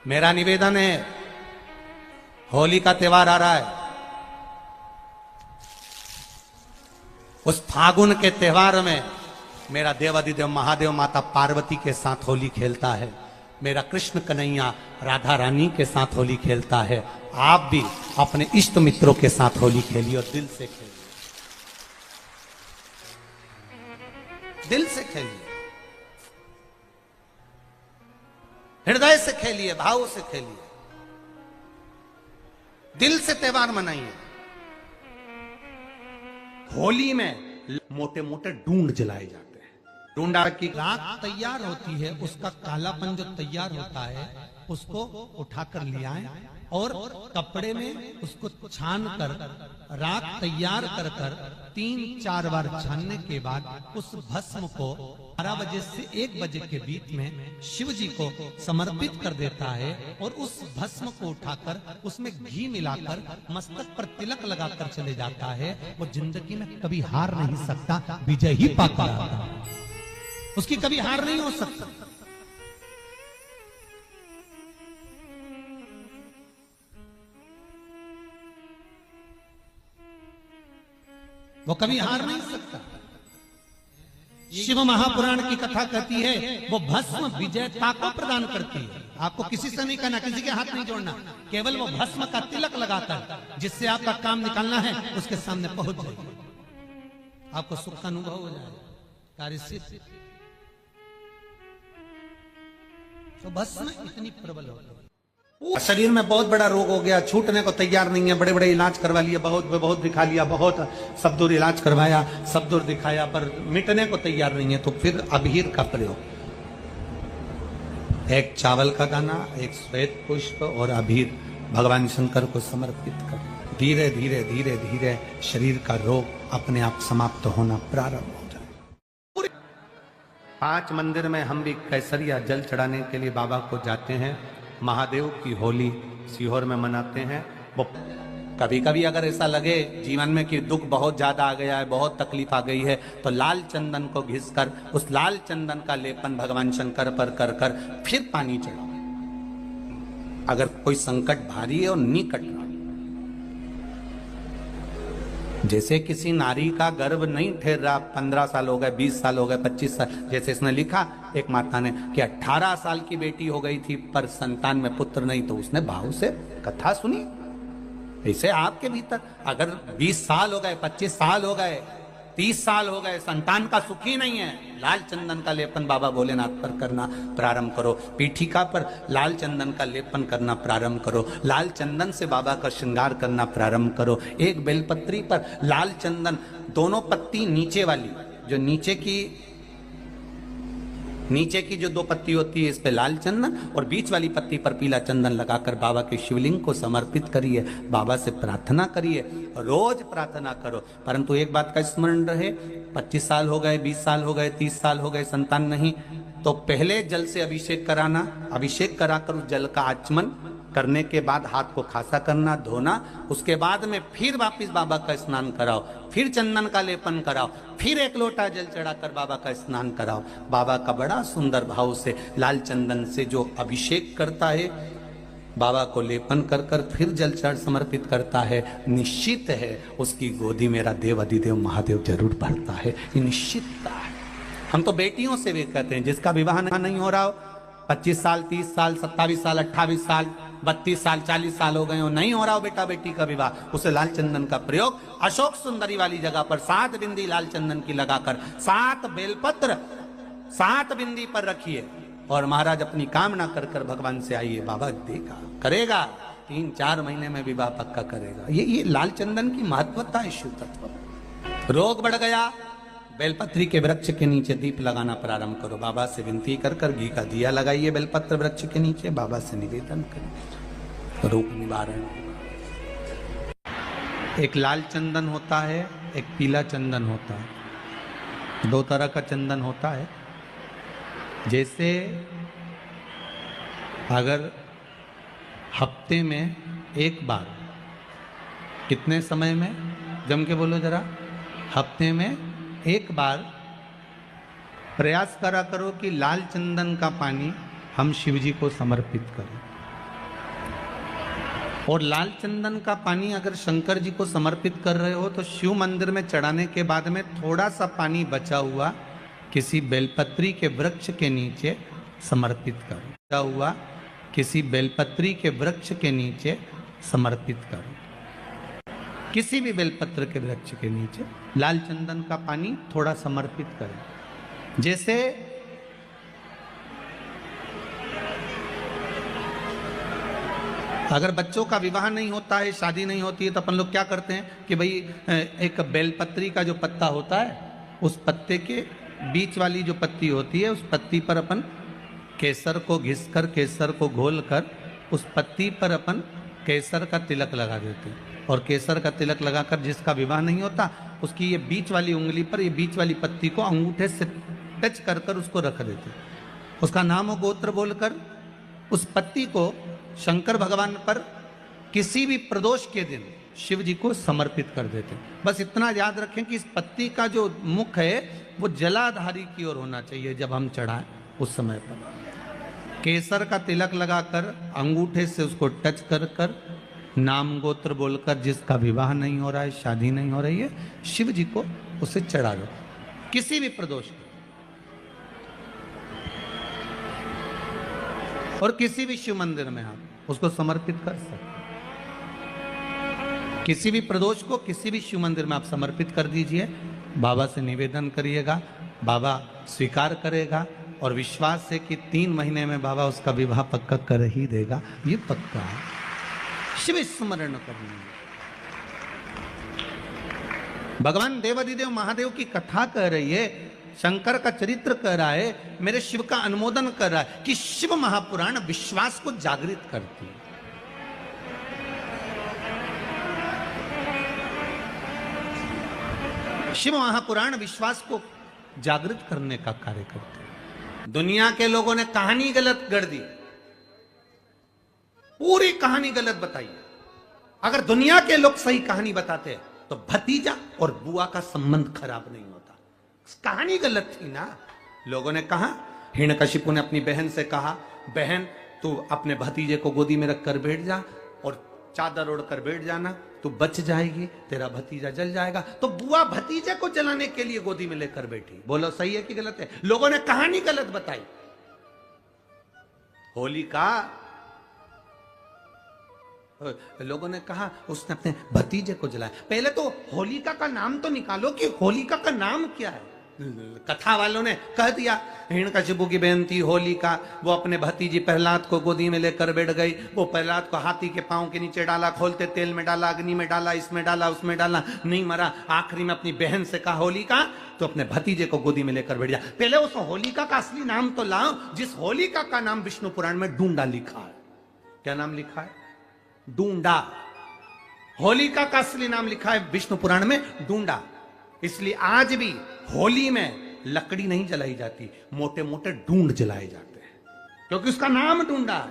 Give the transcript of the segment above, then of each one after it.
मेरा निवेदन है, होली का त्योहार आ रहा है, उस फागुन के त्योहार में मेरा देवाधिदेव महादेव माता पार्वती के साथ होली खेलता है, मेरा कृष्ण कन्हैया राधा रानी के साथ होली खेलता है। आप भी अपने इष्ट मित्रों के साथ होली खेलिए और दिल से खेलिए, दिल से खेलिए, हृदय से खेलिए, भाव से खेलिए, दिल से त्योहार मनाइए। होली में मोटे मोटे डूंड जलाए जाते हैं। डूंडा की राख तैयार होती है, उसका कालापन जो तैयार होता है उसको उठाकर ले आए और कपड़े में उसको छान कर राख तैयार कर कर 3-4 बार छानने के बाद उस भस्म को 12 बजे से 1 बजे के बीच में शिव जी को समर्पित कर देता है और उस भस्म को उठाकर उसमें घी मिलाकर मस्तक पर तिलक लगाकर चले जाता है। वो जिंदगी में कभी हार नहीं सकता, विजय ही पाकर आता है, उसकी कभी हार नहीं हो सकता। वो कभी हार नहीं सकता। शिव महापुराण की कथा कहती है वो भस्म विजयता को प्रदान करती है। आपको किसी से नहीं करना, किसी के हाथ नहीं जोड़ना, केवल वो भस्म का तिलक लगाकर जिससे आपका काम निकालना है उसके सामने पहुंच जाइए, आपको सुख का अनुभव हो जाएगा, कार्य सिद्ध। तो भस्म इतनी प्रबल हो गई, शरीर में बहुत बड़ा रोग हो गया, छूटने को तैयार नहीं है, बड़े बड़े इलाज करवा लिए, बहुत दिखा लिया, बहुत सब दूर इलाज करवाया, सब दूर दिखाया, पर मिटने को तैयार नहीं है। तो फिर अबीर का प्रयोग, एक चावल का दाना, एक श्वेत पुष्प और अबीर भगवान शंकर को समर्पित कर धीरे धीरे धीरे धीरे शरीर का रोग अपने आप समाप्त होना प्रारंभ हो जाए। 5 मंदिर में हम भी केसरिया जल चढ़ाने के लिए बाबा को जाते हैं। महादेव की होली सीहोर में मनाते हैं। वो कभी कभी अगर ऐसा लगे जीवन में कि दुख बहुत ज्यादा आ गया है, बहुत तकलीफ आ गई है, तो लाल चंदन को घिसकर उस लाल चंदन का लेपन भगवान शंकर पर कर कर फिर पानी चढ़ाओ। अगर कोई संकट भारी है और निकट रहा, जैसे किसी नारी का गर्भ नहीं ठहर रहा, 15 साल हो गए, 20 साल हो गए, 25 साल, जैसे इसने लिखा एक माता ने कि 18 साल की बेटी हो गई थी पर संतान में पुत्र नहीं, तो उसने भाव से कथा सुनी। ऐसे आपके भीतर अगर 20 साल हो गए, 25 साल हो गए, 30 साल हो गए, संतान का सुख ही नहीं है, लाल चंदन का लेपन बाबा भोलेनाथ पर करना प्रारंभ करो। पीठिका पर लाल चंदन का लेपन करना प्रारंभ करो, लाल चंदन से बाबा का श्रृंगार करना प्रारंभ करो। एक बेलपत्री पर लाल चंदन, दोनों पत्ती नीचे वाली, जो नीचे की जो 2 पत्ती होती है इस पे लाल चंदन और बीच वाली पत्ती पर पीला चंदन लगाकर बाबा के शिवलिंग को समर्पित करिए, बाबा से प्रार्थना करिए, रोज प्रार्थना करो। परंतु एक बात का स्मरण रहे, 25 साल हो गए, 20 साल हो गए, 30 साल हो गए, संतान नहीं, तो पहले जल से अभिषेक कराना, अभिषेक कराकर उस जल का आचमन करने के बाद हाथ को खासा करना, धोना, उसके बाद में फिर वापिस बाबा का स्नान कराओ, फिर चंदन का लेपन कराओ, फिर 1 लोटा जल चढ़ाकर बाबा का स्नान कराओ। बाबा का बड़ा सुंदर भाव से लाल चंदन से जो अभिषेक करता है, बाबा को लेपन कर कर फिर जल चढ़ समर्पित करता है, निश्चित है उसकी गोदी मेरा देव अधिदेव महादेव जरूर भरता है, ये निश्चितता है। हम तो बेटियों से भी कहते हैं जिसका विवाह नहीं हो रहा हो, 25 साल, 30 साल, 27 साल, 28 साल, 32 साल, 40 साल हो गए हो, नहीं हो रहा हो बेटा बेटी का विवाह, उसे लाल चंदन का प्रयोग अशोक सुंदरी वाली जगह पर 7 बिंदी लाल चंदन की लगाकर 7 बेलपत्र 7 बिंदी पर रखिए और महाराज अपनी कामना कर कर भगवान से आइए, बाबा देगा, करेगा, 3-4 महीने में विवाह पक्का करेगा। ये लाल चंदन की महत्वता है शिव तत्व। रोग बढ़ गया, बेलपत्री के वृक्ष के नीचे दीप लगाना प्रारंभ करो, बाबा से विनती कर कर घी का दिया लगाइए बेलपत्र वृक्ष के नीचे, बाबा से निवेदन करिए, रोग निवारण। एक लाल चंदन होता है, एक पीला चंदन होता है, 2 तरह का चंदन होता है। जैसे अगर हफ्ते में 1 बार, कितने समय में, जम के बोलो जरा, हफ्ते में 1 बार प्रयास करा करो कि लाल चंदन का पानी हम शिव जी को समर्पित करें। और लाल चंदन का पानी अगर शंकर जी को समर्पित कर रहे हो तो शिव मंदिर में चढ़ाने के बाद में थोड़ा सा पानी बचा हुआ किसी बेलपत्री के वृक्ष के नीचे समर्पित करो। बचा हुआ किसी बेलपत्री के वृक्ष के नीचे समर्पित करो। किसी भी बेलपत्र के वृक्ष के नीचे लाल चंदन का पानी थोड़ा समर्पित करें। जैसे अगर बच्चों का विवाह नहीं होता है, शादी नहीं होती है, तो अपन लोग क्या करते हैं कि भाई एक बेलपत्री का जो पत्ता होता है उस पत्ते के बीच वाली जो पत्ती होती है उस पत्ती पर अपन केसर को घिसकर, केसर को घोलकर उस पत्ती पर अपन केसर का तिलक लगा देते हैं। और केसर का तिलक लगाकर जिसका विवाह नहीं होता उसकी ये बीच वाली उंगली पर, ये बीच वाली पत्ती को अंगूठे से टच कर कर उसको रख देते हैं। उसका नाम और गोत्र बोलकर उस पत्ती को शंकर भगवान पर किसी भी प्रदोष के दिन शिव जी को समर्पित कर देते हैं। बस इतना याद रखें कि इस पत्ती का जो मुख है वो जलाधारी की ओर होना चाहिए। जब हम चढ़ाएं उस समय पर केसर का तिलक लगाकर अंगूठे से उसको टच कर कर नाम गोत्र बोलकर, जिसका विवाह नहीं हो रहा है, शादी नहीं हो रही है, शिव जी को उसे चढ़ा दो किसी भी प्रदोष को। और किसी भी शिव मंदिर में आप उसको समर्पित कर सकते। किसी भी प्रदोष को किसी भी शिव मंदिर में आप समर्पित कर दीजिए। बाबा से निवेदन करिएगा, बाबा स्वीकार करेगा और विश्वास है कि 3 महीने में बाबा उसका विवाह पक्का कर ही देगा। ये पक्का है। शिव स्मरण करना। भगवान देवाधिदेव महादेव की कथा कह रही है, शंकर का चरित्र कह रहा है, मेरे शिव का अनुमोदन कर रहा है कि शिव महापुराण विश्वास को जागृत करती है। शिव महापुराण विश्वास को जागृत करने का कार्य करते हैं। दुनिया के लोगों ने कहानी गलत गढ़ दी, पूरी कहानी गलत बताई। अगर दुनिया के लोग सही कहानी बताते तो भतीजा और बुआ का संबंध खराब नहीं होता। कहानी गलत थी ना। लोगों ने कहा, हिरण्यकशिपु ने अपनी बहन से कहा, बहन तू अपने भतीजे को गोदी में रखकर बैठ जा और चादर ओढ़कर बैठ जाना, तू बच जाएगी, तेरा भतीजा जल जाएगा। तो बुआ भतीजे को जलाने के लिए गोदी में लेकर बैठी। बोलो सही है कि गलत है? लोगों ने कहानी गलत बताई। होलिका, लोगों ने कहा उसने अपने भतीजे को जलाया। पहले तो होलिका का नाम तो निकालो कि होलिका का नाम क्या है। कथा वालों ने कह दिया हिरण्यकशिपु की बहन थी होलिका, वो अपने भतीजी प्रहलाद को गोदी में लेकर बैठ गई। वो प्रहलाद को हाथी के पांव के नीचे डाला, खोलते तेल में डाला, अग्नि में डाला, इसमें डाला, उसमें डाला, नहीं मरा। आखिरी में अपनी बहन से कहा होलिका तो अपने भतीजे को गोदी में लेकर बैठ जा। पहले उस होलिका का असली नाम तो लाओ, जिस होलिका का नाम विष्णु पुराण में डूंडा लिखा है। क्या नाम लिखा है? डूंडा। होलिका का असली नाम लिखा है विष्णु पुराण में डूंडा। इसलिए आज भी होली में लकड़ी नहीं जलाई जाती, मोटे मोटे ढूंढ जलाए जाते हैं, क्योंकि उसका नाम डूंडा है।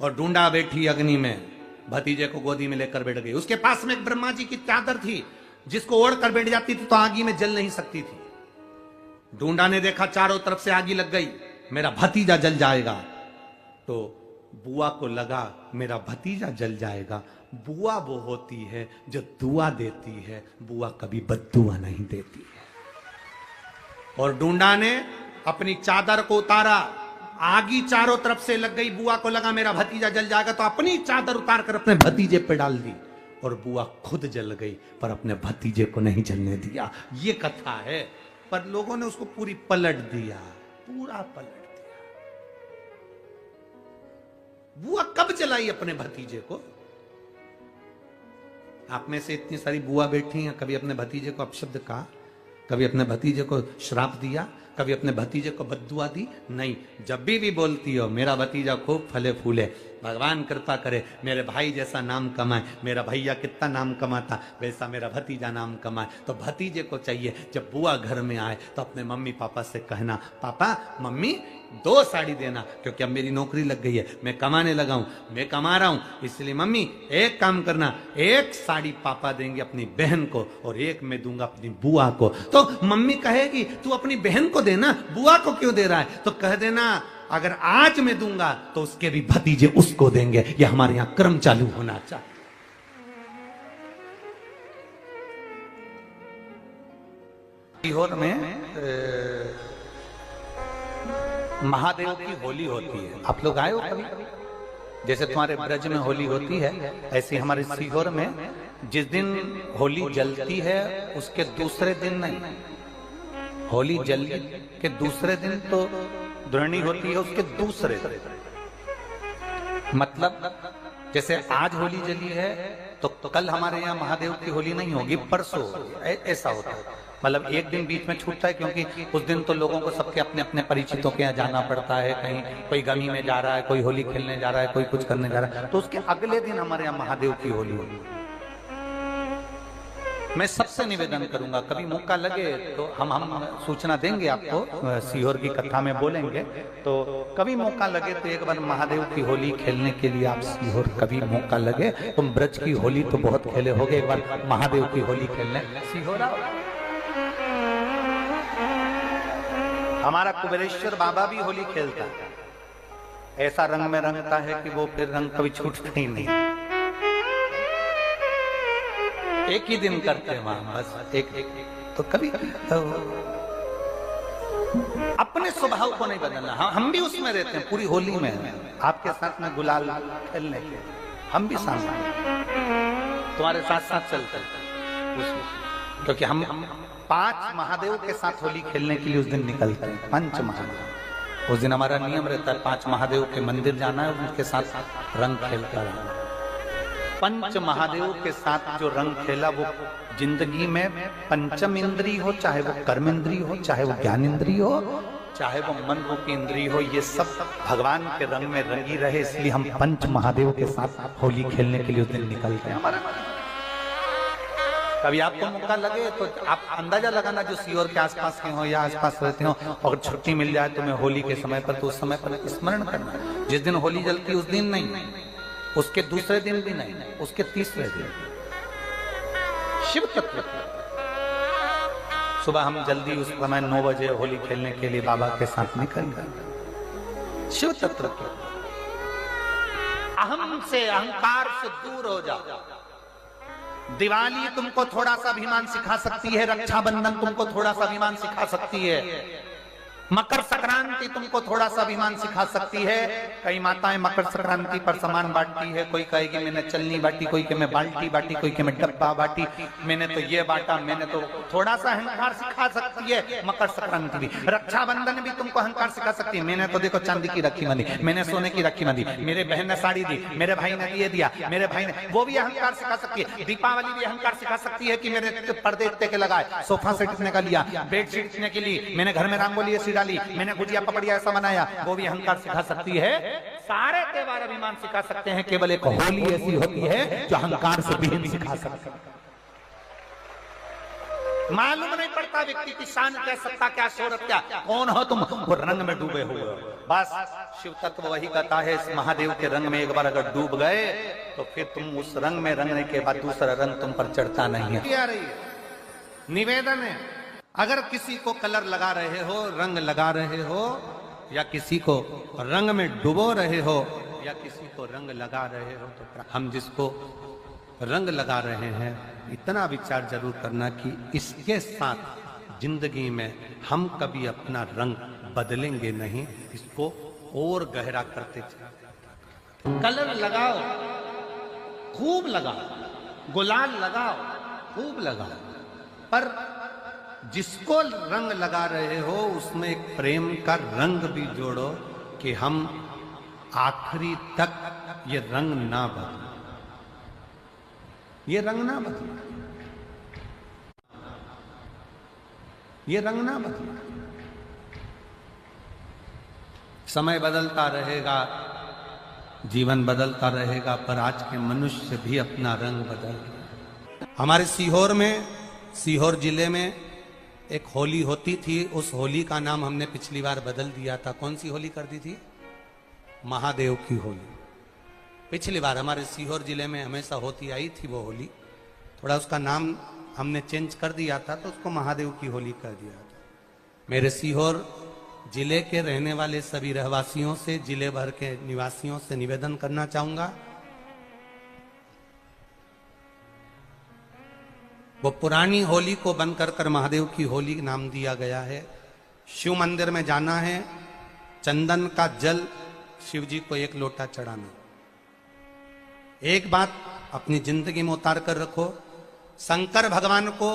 और डूंडा बैठी अग्नि में, भतीजे को गोदी में लेकर बैठ गई। उसके पास में एक ब्रह्मा जी की चादर थी, जिसको ओढ़ कर बैठ जाती थी तो आगी में जल नहीं सकती थी। डूंडा ने देखा चारों तरफ से आगी लग गई, मेरा भतीजा जल जाएगा। तो बुआ को लगा मेरा भतीजा जल जाएगा। बुआ वो होती है जो दुआ देती है, बुआ कभी बद्दुआ नहीं देती है। और डूंडा ने अपनी चादर को उतारा, आगी चारों तरफ से लग गई। बुआ को लगा मेरा भतीजा जल जाएगा, तो अपनी चादर उतार कर अपने भतीजे पे डाल दी और बुआ खुद जल गई, पर अपने भतीजे को नहीं जलने दिया। ये कथा है, पर लोगों ने उसको पूरी पलट दिया, पूरा पलट दिया। बुआ कब जलाई अपने भतीजे को? आप में से इतनी सारी बुआ बैठी हैं, कभी अपने भतीजे को अपशब्द कहा? कभी अपने भतीजे को श्राप दिया? कभी अपने भतीजे को बद्दुआ दी? नहीं। जब भी बोलती हो मेरा भतीजा खूब फले फूले, भगवान कृपा करे, मेरे भाई जैसा नाम कमाए, मेरा भैया कितना नाम कमाता वैसा मेरा भतीजा नाम कमाए, तो भतीजे को चाहिए जब बुआ घर में आए तो अपने मम्मी पापा से कहना, पापा मम्मी 2 साड़ी देना, क्योंकि अब मेरी नौकरी लग गई है, मैं कमाने लगा हूं, मैं कमा रहा हूं, इसलिए मम्मी एक काम करना, 1 साड़ी पापा देंगे अपनी बहन को और 1 मैं दूंगा अपनी बुआ को। तो मम्मी कहेगी तू अपनी बहन को देना, बुआ को क्यों दे रहा है? तो कह देना अगर आज मैं दूंगा तो उसके भी भतीजे उसको देंगे। ये हमारे यहां क्रम चालू होना चाहिए। सीहोर में महादेव की होली होती है। आप लोग आए हो कभी? जैसे तुम्हारे ब्रज में होली होती है, ऐसे हमारे सीहोर में जिस दिन होली जलती है उसके दूसरे दिन नहीं, होली जल के दूसरे दिन तो द्रोणी होती है, उसके दूसरे दिन। मतलब जैसे आज होली जली है तो कल हमारे यहाँ महादेव की होली नहीं होगी, परसों ऐसा होता है। मतलब एक दिन बीच में छूटता है, क्योंकि उस दिन तो लोगों को सबके अपने अपने परिचितों के यहाँ जाना पड़ता है। कहीं कोई गमी में जा रहा है, कोई होली खेलने जा रहा है, कोई कुछ करने जा रहा है, तो उसके अगले दिन हमारे यहाँ महादेव की होली होगी। मैं सबसे निवेदन करूंगा, कभी मौका लगे तो हम सूचना देंगे आपको, सीहोर की कथा में बोलेंगे, तो कभी मौका लगे तो एक बार महादेव की होली खेलने के लिए आप सीहोर कभी मौका लगे। तुम ब्रज की होली तो बहुत खेले होगे, एक बार महादेव की होली खेलने सीहोर आओ। हमारा कुबेरेश्वर बाबा भी होली खेलता है, ऐसा रंग में रंगता है कि वो फिर रंग कभी छूटता ही नहीं। एक ही दिन करते हैं वहां, बस एक तो कभी अपने स्वभाव को नहीं बदलना। हम भी उसमें रहते हैं, पूरी होली में आपके साथ में गुलाल खेलने के हम भी साथ तुम्हारे साथ साथ चलते हैं, क्योंकि हम 5 महादेव के साथ होली खेलने के लिए उस दिन निकलते हैं। 5 महादेव, उस दिन हमारा नियम रहता है 5 महादेव के मंदिर जाना है, उनके साथ रंग खेलकर आना। 5 महादेव के साथ जो रंग खेला वो जिंदगी में पंचम इंद्री हो, चाहे वो कर्म इंद्री हो, चाहे वो ज्ञान इंद्री हो, चाहे वो मन रूपी इंद्री हो, ये सब भगवान के रंग में रंगी रहे। इसलिए हम 5 महादेव के साथ होली खेलने के लिए उस दिन निकलते हैं। कभी आपको मौका लगे तो आप अंदाजा लगाना, जो सीहोर के आसपास के हो या आसपास रहते हो, अगर छुट्टी मिल जाए तुम्हें होली के समय पर, तो उस समय पर स्मरण करना, जिस दिन होली जलती उस दिन नहीं, उसके दूसरे दिन भी नहीं, उसके तीसरे दिन शिव तत्व। सुबह हम जल्दी उस समय 9 बजे होली खेलने के लिए बाबा के साथ निकल गए। शिव तत्व के अहम से, अहंकार से दूर हो जाओ। दिवाली तुमको थोड़ा सा अभिमान सिखा सकती है, रक्षाबंधन तुमको थोड़ा सा अभिमान सिखा सकती है, मकर संक्रांति तुमको थोड़ा सा अभिमान सिखा सकती है। कई माताएं मकर संक्रांति पर सामान बांटती है, कोई कहेगी मैंने चलनी बांटी, कोई के मैं बाल्टी बांटी, कोई के मैं डब्बा बांटी, मैंने तो ये बांटा, मैंने तो थोड़ा सा अहंकार सिखा सकती है मकर संक्रांति भी। रक्षाबंधन भी तुमको अहंकार सिखा सकती है, मैंने तो देखो चांदी की राखी बांधी, मैंने सोने की राखी बांधी, मेरे बहन ने साड़ी दी, मेरे भाई ने ये दिया, मेरे भाई ने, वो भी अहंकार सिखा सकती है। दीपावली भी अहंकार सिखा सकती है कि मेरे पर्दे इतने के लगाए, सोफा सेट इतने का लिया, बेडशीट इतने के लिए, मैंने घर में रंगोली डाली, मैंने गुजिया पपड़िया ऐसा बनाया, वो भी अहंकार सिखा सकती है। सारे त्योहार अभिमान सिखा सकते हैं, केवल एक होली ऐसी होती है जो अहंकार से भी सिखा सकती है। मालूम नहीं पड़ता व्यक्ति की शान क्या, सत्ता क्या, शोहरत क्या, कौन हो तुम, वो रंग में डूबे हुए हो। बस शिव तत्व वही कहता है, इस महादेव के रंग में एक बार अगर डूब गए तो फिर तुम उस रंग में रंगने के बाद दूसरा रंग तुम पर चढ़ता नहीं है। निवेदन है, अगर किसी को कलर लगा रहे हो, रंग लगा रहे हो, या किसी को रंग में डुबो रहे हो, या किसी को रंग लगा रहे हो, तो हम जिसको रंग लगा रहे हैं इतना विचार जरूर करना कि इसके साथ जिंदगी में हम कभी अपना रंग बदलेंगे नहीं, इसको और गहरा करते चले। कलर लगाओ, खूब लगाओ, गुलाल लगाओ, खूब लगाओ, पर जिसको रंग लगा रहे हो उसमें एक प्रेम का रंग भी जोड़ो कि हम आखिरी तक ये रंग ना बदले, ये रंग ना बदले, ये रंग ना बदले। समय बदलता रहेगा, जीवन बदलता रहेगा, पर आज के मनुष्य भी अपना रंग बदल। हमारे सीहोर में, सीहोर जिले में एक होली होती थी, उस होली का नाम हमने पिछली बार बदल दिया था। कौन सी होली कर दी थी? महादेव की होली। पिछली बार हमारे सीहोर जिले में हमेशा होती आई थी वो होली, थोड़ा उसका नाम हमने चेंज कर दिया था, तो उसको महादेव की होली कर दिया था। मेरे सीहोर जिले के रहने वाले सभी रहवासियों से, जिले भर के निवासियों से निवेदन करना चाहूंगा, वो पुरानी होली को बंद कर महादेव की होली नाम दिया गया है। शिव मंदिर में जाना है, चंदन का जल शिव जी को 1 लोटा चढ़ाना। एक बात अपनी जिंदगी में उतार कर रखो, शंकर भगवान को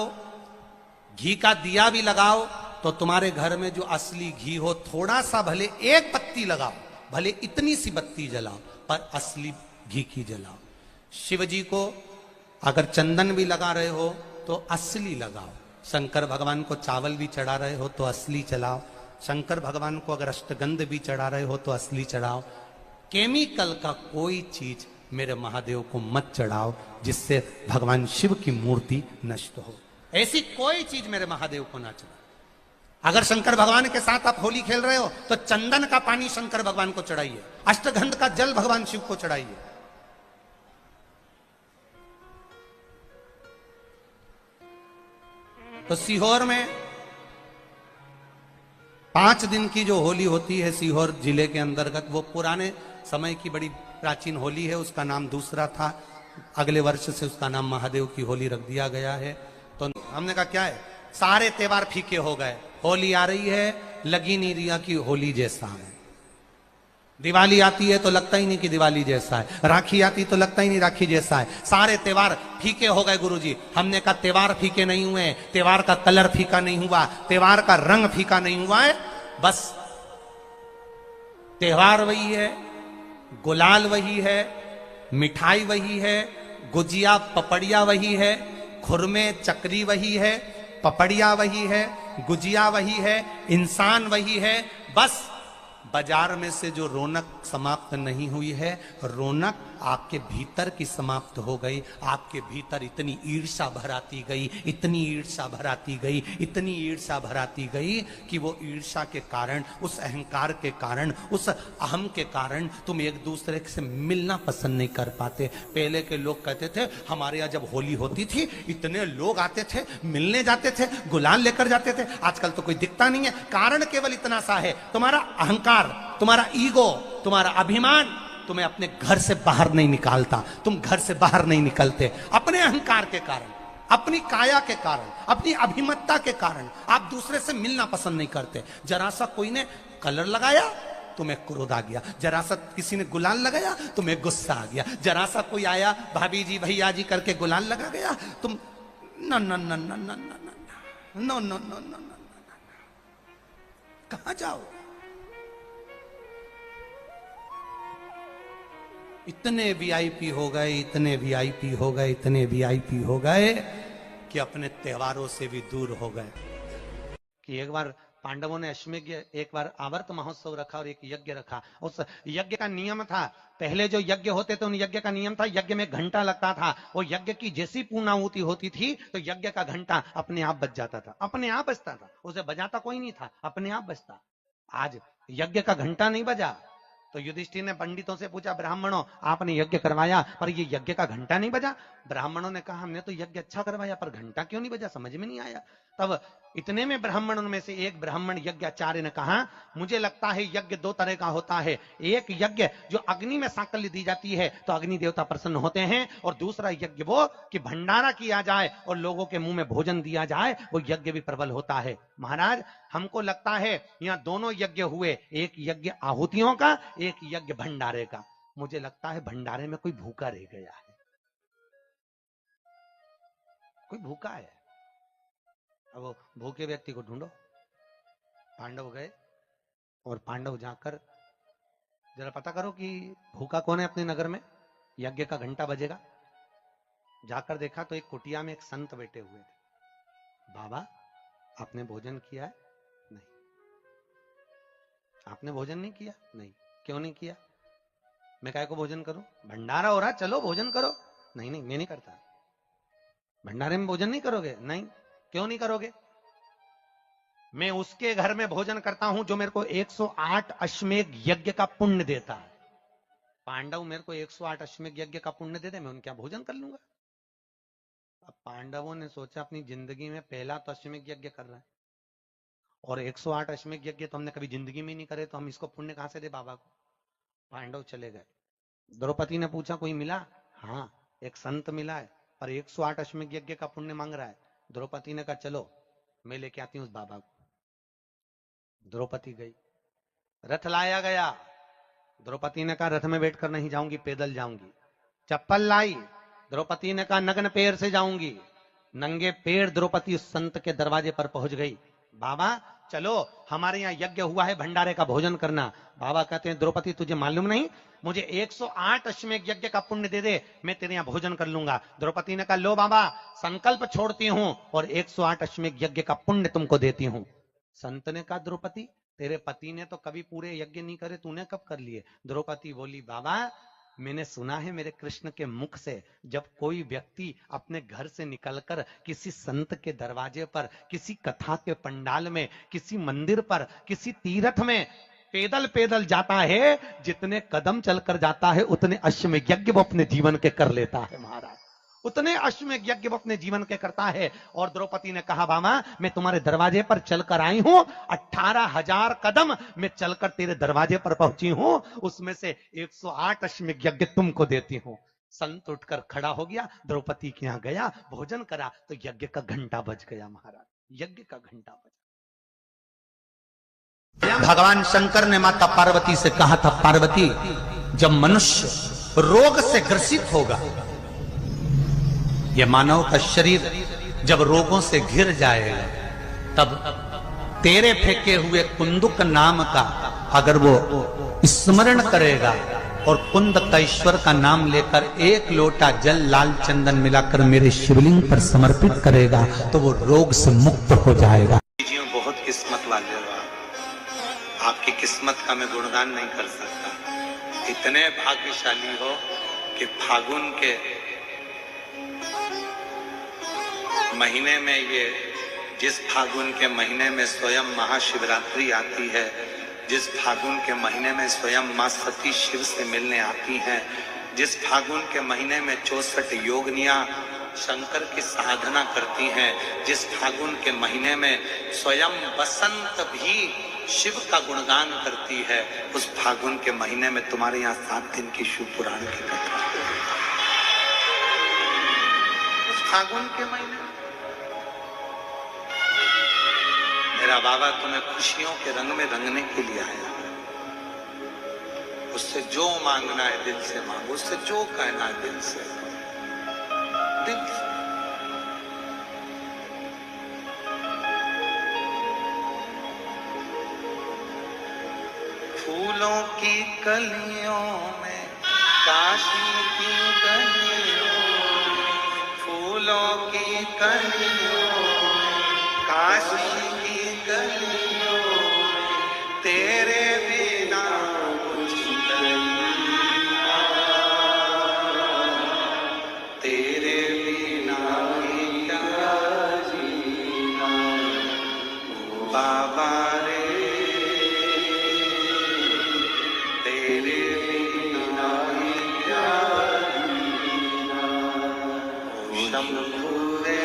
घी का दिया भी लगाओ तो तुम्हारे घर में जो असली घी हो, थोड़ा सा भले 1 पत्ती लगाओ, भले इतनी सी बत्ती जलाओ, पर असली घी की जलाओ। शिव जी को अगर चंदन भी लगा रहे हो तो असली लगाओ। शंकर भगवान को चावल भी चढ़ा रहे हो तो असली चलाओ। शंकर भगवान को अगर अष्टगंध भी चढ़ा रहे हो तो असली चढ़ाओ। केमिकल का कोई चीज मेरे महादेव को मत चढ़ाओ जिससे भगवान शिव की मूर्ति नष्ट हो। ऐसी कोई चीज मेरे महादेव को ना चढ़ाओ। अगर शंकर भगवान के साथ आप होली खेल रहे हो तो चंदन का पानी शंकर भगवान को चढ़ाइए, अष्टगंध का जल भगवान शिव को चढ़ाइए। तो सीहोर में 5 दिन की जो होली होती है सीहोर जिले के अंतर्गत, वो पुराने समय की बड़ी प्राचीन होली है, उसका नाम दूसरा था। अगले वर्ष से उसका नाम महादेव की होली रख दिया गया है। तो हमने कहा क्या है, सारे त्योहार फीके हो गए, होली आ रही है, लगी नहीं रिया की होली जैसा है। दिवाली आती है तो लगता ही नहीं कि दिवाली जैसा है, राखी आती तो लगता ही नहीं राखी जैसा है। सारे त्योहार फीके हो गए गुरुजी। हमने कहा त्योहार फीके नहीं हुए, त्योहार का कलर फीका नहीं हुआ, त्योहार का रंग फीका नहीं हुआ है। बस त्योहार वही है, गुलाल वही है, मिठाई वही है, गुजिया पपड़िया वही है, खुरमे चकरी वही है, पपड़िया वही है, गुजिया वही है, इंसान वही है। बस बाजार में से जो रौनक समाप्त नहीं हुई है, रौनक आपके भीतर की समाप्त हो गई। आपके भीतर इतनी ईर्ष्या भराती गई, इतनी ईर्ष्या भराती गई, इतनी ईर्ष्या भराती गई कि वो ईर्ष्या के कारण, उस अहंकार के कारण, उस अहम के कारण तुम एक दूसरे से मिलना पसंद नहीं कर पाते। पहले के लोग कहते थे हमारे यहाँ जब होली होती थी इतने लोग आते थे, मिलने जाते थे, गुलाल लेकर जाते थे। आजकल तो कोई दिखता नहीं है। कारण केवल इतना सा है, तुम्हारा अहंकार, तुम्हारा ईगो, तुम्हारा अभिमान तुम्हें अपने घर से बाहर नहीं निकालता। तुम घर से बाहर नहीं निकलते अपने अहंकार के कारण, अपनी काया के कारण, अपनी अभिमतता के कारण। आप दूसरे से मिलना पसंद नहीं करते। जरा सा कोई ने कलर लगाया तुम्हें क्रोध आ गया, जरा सा किसी ने गुलाल लगाया तुम्हें गुस्सा आ गया, जरा सा कोई आया भाभी जी भैया जी करके गुलाल लगा गया, तुम न न न न न न न न न कहां जाओ। इतने वीआईपी हो गए, इतने वीआईपी हो गए, इतने वीआईपी हो गए कि अपने त्योहारों से भी दूर हो गए। कि एक बार पांडवों ने अश्वमेध, एक बार आवर्त महोत्सव रखा और एक यज्ञ रखा। उस यज्ञ का नियम था, पहले जो यज्ञ होते थे उन यज्ञ का नियम था, यज्ञ में घंटा लगता था। वो यज्ञ की जैसी पूर्णाहुति होती थी तो यज्ञ का घंटा अपने आप बज जाता था, अपने आप बजता था, उसे बजाता कोई नहीं था, अपने आप बजता। आज यज्ञ का घंटा नहीं बजा तो युधिष्ठिर ने पंडितों से पूछा, ब्राह्मणों आपने यज्ञ करवाया पर ये यज्ञ का घंटा नहीं बजा। ब्राह्मणों ने कहा हमने तो यज्ञ अच्छा करवाया पर घंटा क्यों नहीं बजा, समझ में नहीं आया। तब इतने में ब्राह्मणों में से एक ब्राह्मण यज्ञाचार्य ने कहा, मुझे लगता है यज्ञ 2 तरह का होता है। एक यज्ञ जो अग्नि में सांकल्य दी जाती है तो अग्नि देवता प्रसन्न होते हैं, और दूसरा यज्ञ वो कि भंडारा किया जाए और लोगों के मुंह में भोजन दिया जाए, वो यज्ञ भी प्रबल होता है। महाराज हमको लगता है यहाँ दोनों यज्ञ हुए, एक यज्ञ आहुतियों का, एक यज्ञ भंडारे का। मुझे लगता है भंडारे में कोई भूखा रह गया है, कोई भूखा है। अब वो भूखे व्यक्ति को ढूंढो। पांडव गए और पांडव जाकर जरा पता करो कि भूखा कौन है अपने नगर में, यज्ञ का घंटा बजेगा। जाकर देखा तो एक कुटिया में एक संत बैठे हुए थे। बाबा आपने भोजन किया है? नहीं। आपने भोजन नहीं किया? नहीं। क्यों नहीं किया? मैं काय को भोजन करूं, भंडारा हो रहा, चलो भोजन करो। नहीं नहीं मैं नहीं करता। भंडारे में भोजन नहीं करोगे? नहीं। क्यों नहीं करोगे? मैं उसके घर में भोजन करता हूं जो मेरे को 108 अश्वमेध यज्ञ का पुण्य देता है। पांडव मेरे को 108 अश्वमेध यज्ञ का पुण्य दे दे, मैं उनके यहाँ भोजन कर लूंगा। अब पांडवों ने सोचा अपनी जिंदगी में पहला तो अश्वमेध यज्ञ कर रहा है और 108 अश्वमेध यज्ञ तो हमने कभी जिंदगी में नहीं करे, तो हम इसको पुण्य कहां से दे बाबा को? पांडव चले गए, द्रौपदी ने पूछा कोई मिला? हाँ, एक संत मिला है, पर 108 अश्वमेध यज्ञ का पुण्य मांग रहा है। द्रौपदी ने कहा चलो मैं लेके आती हूँ उस बाबा को। द्रौपदी गई, रथ लाया गया। द्रौपदी ने कहा रथ में बैठकर नहीं जाऊंगी, पैदल जाऊंगी। चप्पल लाई, द्रौपदी ने कहा नग्न पैर से जाऊंगी। नंगे पैर द्रौपदी उस संत के दरवाजे पर पहुंच गई। बाबा चलो, हमारे यहाँ यज्ञ हुआ है, भंडारे का भोजन करना। बाबा कहते हैं द्रौपदी तुझे मालूम नहीं, मुझे 108 अश्वमेध यज्ञ का पुण्य दे दे, मैं तेरे यहाँ भोजन कर लूंगा। द्रौपदी ने कहा लो बाबा, संकल्प छोड़ती हूँ और 108 अश्वमेध यज्ञ का पुण्य तुमको देती हूँ। संत ने कहा द्रौपदी तेरे पति ने तो कभी पूरे यज्ञ नहीं करे, तूने कब कर लिए? द्रौपदी बोली बाबा मैंने सुना है मेरे कृष्ण के मुख से, जब कोई व्यक्ति अपने घर से निकलकर किसी संत के दरवाजे पर, किसी कथा के पंडाल में, किसी मंदिर पर, किसी तीर्थ में पैदल पैदल जाता है, जितने कदम चलकर जाता है उतने अश्वमेध यज्ञ वो अपने जीवन के कर लेता है महाराज, उतने अश्वमेध यज्ञ वो अपने जीवन के करता है। और द्रौपदी ने कहा बाबा मैं तुम्हारे दरवाजे पर चलकर आई हूं, 18,000 कदम मैं चलकर तेरे दरवाजे पर पहुंची हूं, उसमें से 108 अश्वमेध यज्ञ तुमको देती हूं। संत उठकर खड़ा हो गया, द्रौपदी के यहां गया, भोजन करा, तो यज्ञ का घंटा बज गया महाराज, यज्ञ का घंटा बजा। भगवान शंकर ने माता पार्वती से कहा था पार्वती जब मनुष्य रोग से ग्रसित होगा, यह मानव का शरीर जब रोगों से घिर जाएगा, तब तेरे फेंके हुए कुंदुक नाम का अगर वो स्मरण करेगा और कुंद ईश्वर का नाम लेकर एक लोटा जल लाल चंदन मिलाकर मेरे शिवलिंग पर समर्पित करेगा तो वो रोग से मुक्त हो जाएगा। बहुत किस्मत वाले हो, आपकी किस्मत का मैं गुणगान नहीं कर सकता। इतने भाग्यशाली हो कि फागुन के महीने में, ये जिस फागुन के महीने में स्वयं महाशिवरात्रि आती है, जिस फागुन के महीने में स्वयं मां सती शिव से मिलने आती हैं, जिस फागुन के महीने में 64 योगिनियां शंकर की साधना करती हैं, जिस फागुन के महीने में स्वयं बसंत भी शिव का गुणगान करती है, उस फागुन के महीने में तुम्हारे यहाँ 7 दिन की शिव पुराण की कथा, उस फागुन के महीने मेरा बाबा तुम्हें खुशियों के रंग में रंगने के लिए आया। उससे जो मांगना है दिल से मांगो, उससे जो कहना है दिल से, दिल से। फूलों की कलियों में, काशी की गलियों में, फूलों की कलियों में, काशी गलियों में, तेरे बिना कुछ नहीं, तेरे बिना क्या जीना बाबा रे, तेरे बिना क्या जीना शंभू रे।